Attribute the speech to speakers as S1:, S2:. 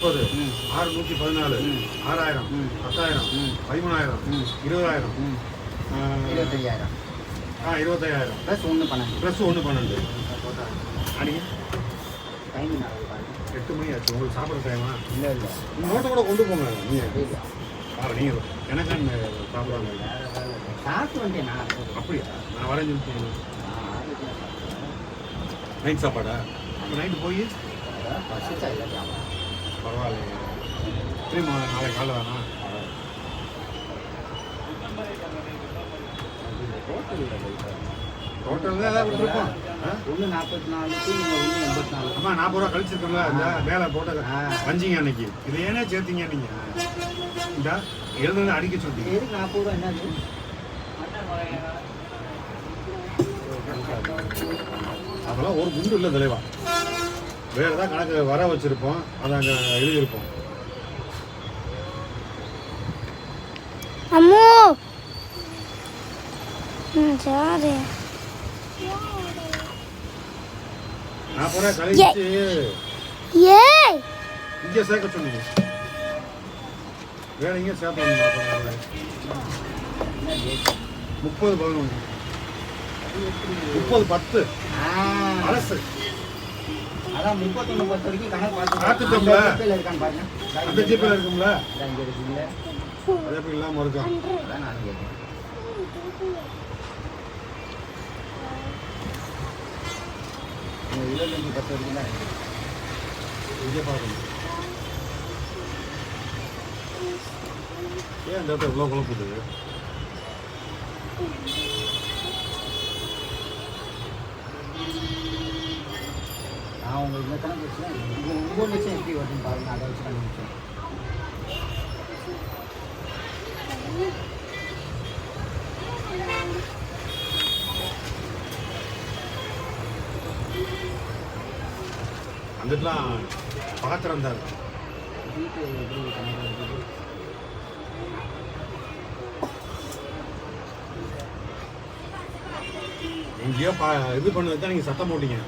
S1: 614 6000 10,000 13,000 20,000 25,000
S2: plus
S1: 1 12 அடிங்க. 8 மணி ஆச்சு. உங்களுக்கு சாப்பிட்ற டைமா?
S2: இல்லை
S1: நோட்டை கூட கொண்டு போங்க. நீங்கள் நீங்கள் எனக்கு சாப்பிடாம
S2: சாப்பிட்டு வந்துட்டேன்.
S1: அப்படியா? நான் வரேன்னு சொல்லிட்டேன். நைட் சாப்பாடா? நைட்டு போய் பரவாயில்லைங்க. திரும்ப நாளைக்கு காலைல தானா? டோட்டல் தான் ஏதாவது கொடுத்துருப்போம்.
S2: 144 நீங்கள் 184.
S1: அம்மா 40 ரூபா கழிச்சிருக்கோம்ல இந்த மேலே போட்டது வஞ்சிங்க அன்னைக்கு. இது ஏனே சேர்த்தீங்க நீங்கள்? இந்த எழுதுன்னு அடிக்க சொல்லிட்டீங்க.
S2: எதுக்கு 40 ரூபா என்னது?
S1: அதெல்லாம் ஒரு குண்டு இல்லை தலைவா. வேறு ஏதாவது கணக்கு வர வச்சுருப்போம், அதை அங்கே எழுதியிருப்போம்.
S3: அம்மோ சரி
S1: 40 ரூபா கழிச்சு
S3: ஏய்
S1: இங்கே சேர்க்க சொன்னீங்க. வேற எங்கேயும் சேர்த்து 30 11 30 10 அரசு
S2: அதான் 31 பொறுத்த வரைக்கும் கணக்கு
S1: பார்த்துட்டோம்ல.
S2: இருக்கான்னு பாருங்க.
S1: அந்த ஜிபில் இருக்கும்ல,
S2: இங்கே இருக்குல்ல,
S1: அது எப்படி இல்லாமல் இருக்கும்?
S2: அதான் நான் கேட்குறேன். நீங்கள் 25 10 வரைக்கும் தான் இருக்கு.
S1: இங்கே பார்க்கணும். ஏன் இந்த இடத்துல இவ்வளோ குழப்புது?
S2: நான் உங்களுக்கு இந்த கணக்கு வச்சுன்னா 9 லட்சம் எப்படி வருதுன்னு பாருங்க. அதை வச்சு கண்டுபிடிச்சேன்.
S1: வந்துட்டுலாம் பாத்திரம் தான் இருக்கு.
S2: வீட்டு எப்படி கணக்கு இருக்குது?
S1: எங்கேயோ இது பண்ணது தான் நீங்கள் சத்தம் போட்டீங்க.